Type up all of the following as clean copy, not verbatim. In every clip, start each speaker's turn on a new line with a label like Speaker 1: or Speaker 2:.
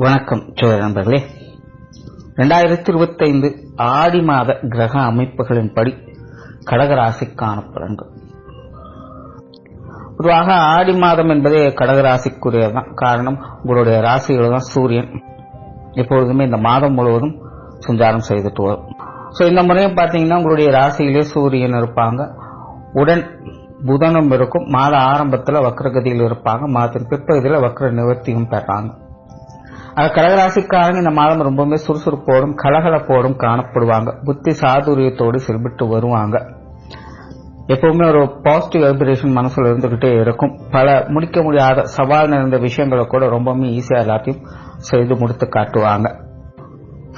Speaker 1: வணக்கம் நண்பர்களே. 2025 ஆடி மாத கிரக அமைப்புகளின்படி கடகராசிக்கான பலன்கள். பொதுவாக ஆடி மாதம் என்பதே கடகராசிக்குரியதான். காரணம், உங்களுடைய ராசிகள் தான் சூரியன் எப்பொழுதுமே இந்த மாதம் முழுவதும் சஞ்சாரம் செய்துட்டு வரும். இந்த முறையும் பார்த்தீங்கன்னா உங்களுடைய ராசியிலே சூரியன் இருப்பாங்க, உடன் புதனும் இருக்கும். மாத ஆரம்பத்தில் வக்ரகதியில் இருப்பாங்க, மாதத்தின் பிற்பகுதியில் வக்ர நிவர்த்தியும் பெறாங்க. கடகராசிக்காரங்க இந்த மாதம் ரொம்பவுமே சுறுசுறுப்போடும் கலகலப்போடும் காணப்படுவாங்க. புத்தி சாதுரியத்தோடு செயல்பட்டு வருவாங்க. எப்பவுமே ஒரு பாசிட்டிவ் வைப்ரேஷன் மனசுல இருந்துகிட்டே இருக்கும். பல முடிக்க முடியாத சவால் நிறைந்த விஷயங்களை கூட ரொம்பவுமே ஈஸியா எல்லாத்தையும் செய்து முடித்து காட்டுவாங்க.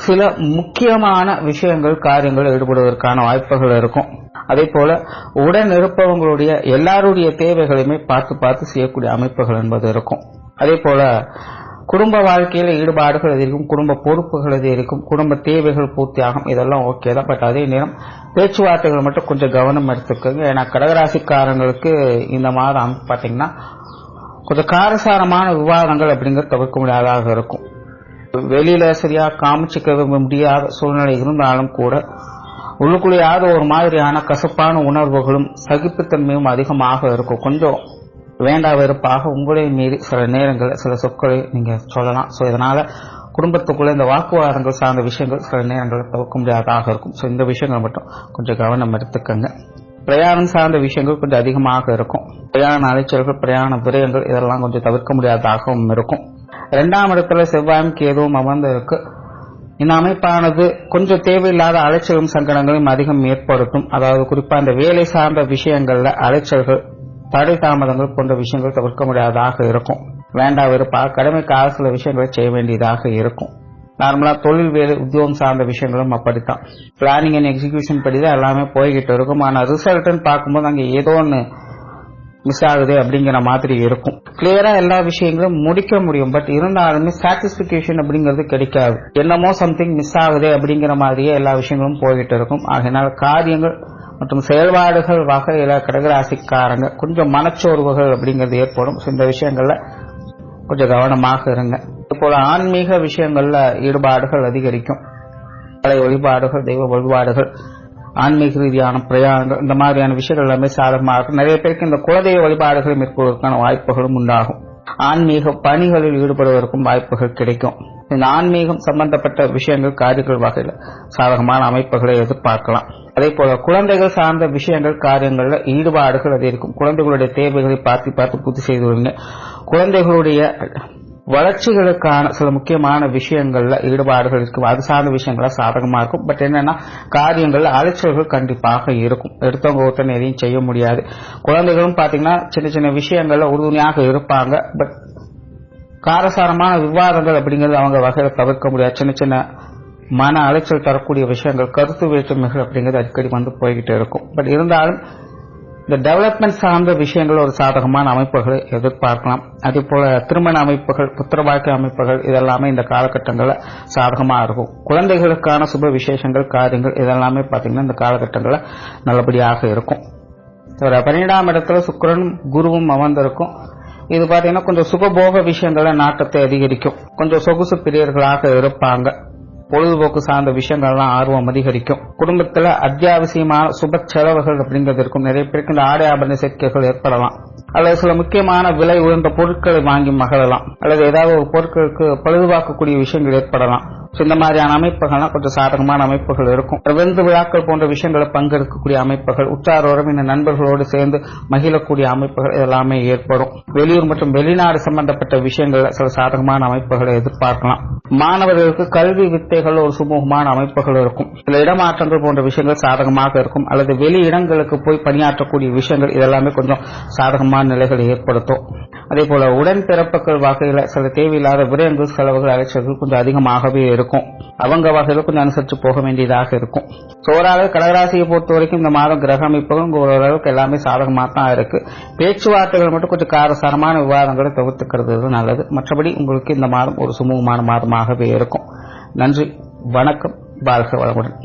Speaker 1: சில முக்கியமான விஷயங்கள் காரியங்கள் ஈடுபடுவதற்கான வாய்ப்புகள் இருக்கும். அதே போல உடன் இருப்பவங்களுடைய எல்லாருடைய தேவைகளையுமே பார்த்து செய்யக்கூடிய அமைப்புகள் என்பது இருக்கும். அதே போல குடும்ப வாழ்க்கையில ஈடுபாடுகள் அதிகம், குடும்ப பொறுப்புகள் அதிகம், குடும்ப தேவைகள் பூர்த்தியாகும். இதெல்லாம் ஓகே தான். பட் அதே நேரம் பேச்சுவார்த்தைகள் மட்டும் கொஞ்சம் கவனம் எடுத்துக்கோங்க. ஏன்னா கடகராசிக்காரங்களுக்கு இந்த மாதம் பாத்தீங்கன்னா கொஞ்சம் காரசாரமான விவாதங்கள் அப்படிங்கிறது தவிர்க்க முடியாதாக இருக்கும். வெளியில சரியா காமிச்சிக்க முடியாத சூழ்நிலை இருந்தாலும் கூட உள்ளுக்குள்ளேயாவது ஒரு மாதிரியான கசப்பான உணர்வுகளும் சகிப்புத்தன்மையும் அதிகமாக இருக்கும். கொஞ்சம் வேண்டா வெறுப்பாக உங்களே மீறி சில நேரங்களில் சில சொற்களை நீங்க சொல்லலாம். இதனால குடும்பத்துக்குள்ள இந்த வாக்குவாதங்கள் சார்ந்த விஷயங்கள் சில நேரங்களில் தவிர்க்க முடியாதாக இருக்கும். இந்த விஷயங்கள் மட்டும் கொஞ்சம் கவனம் எடுத்துக்கங்க. பிரயாணம் சார்ந்த விஷயங்கள் கொஞ்சம் அதிகமாக இருக்கும். பிரயாண அலைச்சல்கள், பிரயாண விரயங்கள் இதெல்லாம் கொஞ்சம் தவிர்க்க முடியாததாகவும் இருக்கும். 2ஆம் இடத்துல செவ்வாயும் கேதுவும் அமர்ந்து இருக்கு. இந்த அமைப்பானது கொஞ்சம் தேவையில்லாத அலைச்சலும் சங்கடங்களையும் அதிகம் ஏற்படுத்தும். அதாவது குறிப்பா இந்த வேலை சார்ந்த விஷயங்கள்ல அலைச்சல்கள், தடை தாமதங்கள் போன்ற விஷயங்கள் தவிர்க்க முடியாததாக இருக்கும். வேண்டா வெறுப்பாக கடமைக்காக சில விஷயங்களை செய்ய வேண்டியதாக இருக்கும். நார்மலா தொழில், வேலை, உத்தியோகம் சார்ந்த விஷயங்களும் அப்படித்தான். பிளானிங் அண்ட் எக்ஸிகியூஷன் படிதான் எல்லாமே போய்கிட்டு இருக்கும். ஆனா ரிசல்ட்னு பார்க்கும்போது அங்க ஏதோ ஒன்று மிஸ் ஆகுது அப்படிங்கிற மாதிரி இருக்கும். கிளியரா எல்லா விஷயங்களும் முடிக்க முடியும். பட் இருந்தாலுமே சாட்டிஸ்பிகேஷன் அப்படிங்கிறது கிடைக்காது. என்னமோ சம்திங் மிஸ் ஆகுது அப்படிங்கிற மாதிரியே எல்லா விஷயங்களும் போய்கிட்டு இருக்கும். ஆகையினால் காரியங்கள் மற்றும் செயல்பாடுகள் வகையில கடகராசிக்காரங்க கொஞ்சம் மனச்சோர்வுகள் அப்படிங்கிறது ஏற்படும். இந்த விஷயங்கள்ல கொஞ்சம் கவனமாக இருங்க. இதுபோல ஆன்மீக விஷயங்கள்ல ஈடுபாடுகள் அதிகரிக்கும். கலை வழிபாடுகள், தெய்வ வழிபாடுகள், ஆன்மீக ரீதியான பிரயாணங்கள், இந்த மாதிரியான விஷயங்கள் எல்லாமே சாதகமாக இருக்கும். நிறைய பேருக்கு இந்த குலதெய்வ வழிபாடுகளை மேற்கொள்வதற்கான வாய்ப்புகளும் உண்டாகும். ஆன்மீக பணிகளில் ஈடுபடுவதற்கும் வாய்ப்புகள் கிடைக்கும். இந்த ஆன்மீகம் சம்பந்தப்பட்ட விஷயங்கள் காரியங்கள் வகையில சாதகமான அமைப்புகளை எதிர்பார்க்கலாம். அதே போல குழந்தைகள் சார்ந்த விஷயங்கள் காரியங்கள்ல ஈடுபாடுகள் அது இருக்கும். குழந்தைகளுடைய தேவைகளை பார்த்து பூர்த்தி செய்து வருங்க. குழந்தைகளுடைய வளர்ச்சிகளுக்கான சில முக்கியமான விஷயங்கள்ல ஈடுபாடுகள் இருக்கும். அது சார்ந்த விஷயங்கள சாதகமா இருக்கும். பட் என்னன்னா காரியங்கள்ல அலைச்சல்கள் கண்டிப்பாக இருக்கும். எடுத்தவங்க ஒருத்தர் எதையும் செய்ய முடியாது. குழந்தைகளும் பாத்தீங்கன்னா சின்ன விஷயங்கள்ல உறுதுணையாக இருப்பாங்க. பட் காரசாரமான விவாதங்கள் அப்படிங்கிறது அவங்க வகையில தவிர்க்க முடியாது. சின்ன மன அலைச்சல் தரக்கூடிய விஷயங்கள், கருத்து வேற்றுமைகள் அப்படிங்கிறது அடிக்கடி வந்து போய்கிட்டு இருக்கும். பட் இருந்தாலும் இந்த டெவலப்மெண்ட் சார்ந்த விஷயங்கள் ஒரு சாதகமான அமைப்புகளை எதிர்பார்க்கலாம். அதே போல திருமண அமைப்புகள், புத்திரபாக்கிய அமைப்புகள் இதெல்லாமே இந்த காலகட்டங்களில் சாதகமா இருக்கும். குழந்தைகளுக்கான சுப விசேஷங்கள், காரியங்கள் இதெல்லாமே பாத்தீங்கன்னா இந்த காலகட்டங்களில் நல்லபடியாக இருக்கும். 12ஆம் இடத்துல சுக்கிரனும் குருவும் அமர்ந்திருக்கும். இது பாத்தீங்கன்னா கொஞ்சம் சுகபோக விஷயங்கள நாட்டத்தை அதிகரிக்கும். கொஞ்சம் சொகுசு பிரியர்களாக இருப்பாங்க. பொழுதுபோக்கு சார்ந்த விஷயங்கள்லாம் ஆர்வம் அதிகரிக்கும். குடும்பத்துல அத்தியாவசியமான சுப செலவுகள் அப்படிங்கிறது இருக்கும். நிறைய பேருக்கு இந்த ஆடை ஆபரண சேர்க்கைகள் ஏற்படலாம். அல்லது சில முக்கியமான விலை உயர்ந்த பொருட்களை வாங்கி மகிழலாம். அல்லது ஏதாவது ஒரு பொருட்களுக்கு பழுதுபார்க்கக்கூடிய விஷயங்கள் ஏற்படலாம். இந்த மாதிரியான அமைப்புகள்லாம் கொஞ்சம் சாதகமான அமைப்புகள் இருக்கும். விருந்து விழாக்கள் போன்ற விஷயங்களை பங்கெடுக்கக்கூடிய அமைப்புகள், உற்றார் உறவினர் நண்பர்களோடு சேர்ந்து மகிழக்கூடிய அமைப்புகள் இதெல்லாமே ஏற்படும். வெளியூர் மற்றும் வெளிநாடு சம்பந்தப்பட்ட விஷயங்கள்ல சில சாதகமான அமைப்புகளை எதிர்பார்க்கலாம். மாணவர்களுக்கு கல்வி வித்தைகள் ஒரு சுமூகமான அமைப்புகள் இருக்கும். சில இடமாற்றங்கள் போன்ற விஷயங்கள் சாதகமாக இருக்கும். அல்லது வெளி இடங்களுக்கு போய் பணியாற்றக்கூடிய விஷயங்கள் இதெல்லாமே கொஞ்சம் சாதகமான நிலைகளை ஏற்படுத்தும். அதே போல உடன் பிறப்புகள் வகையில சில தேவையில்லாத விரயங்கள், செலவுகள், அலைச்சல்கள் கொஞ்சம் அதிகமாகவே இருக்கும். அவங்க வகையில கொஞ்சம் அனுசரித்து போக வேண்டியதாக இருக்கும். ஓரளவு கடகராசியை பொறுத்த வரைக்கும் இந்த மாதம் கிரக அமைப்புகள் ஓரளவுக்கு எல்லாமே சாதகமாக தான் இருக்கு. பேச்சுவார்த்தைகள் மட்டும் கொஞ்சம் காரசாரமான விவாதங்களை தவிர்த்துக்கிறது நல்லது. மற்றபடி உங்களுக்கு இந்த மாதம் ஒரு சுமூகமான மாதமாகவே இருக்கும். நன்றி, வணக்கம், வாழ்க வளமுடன்.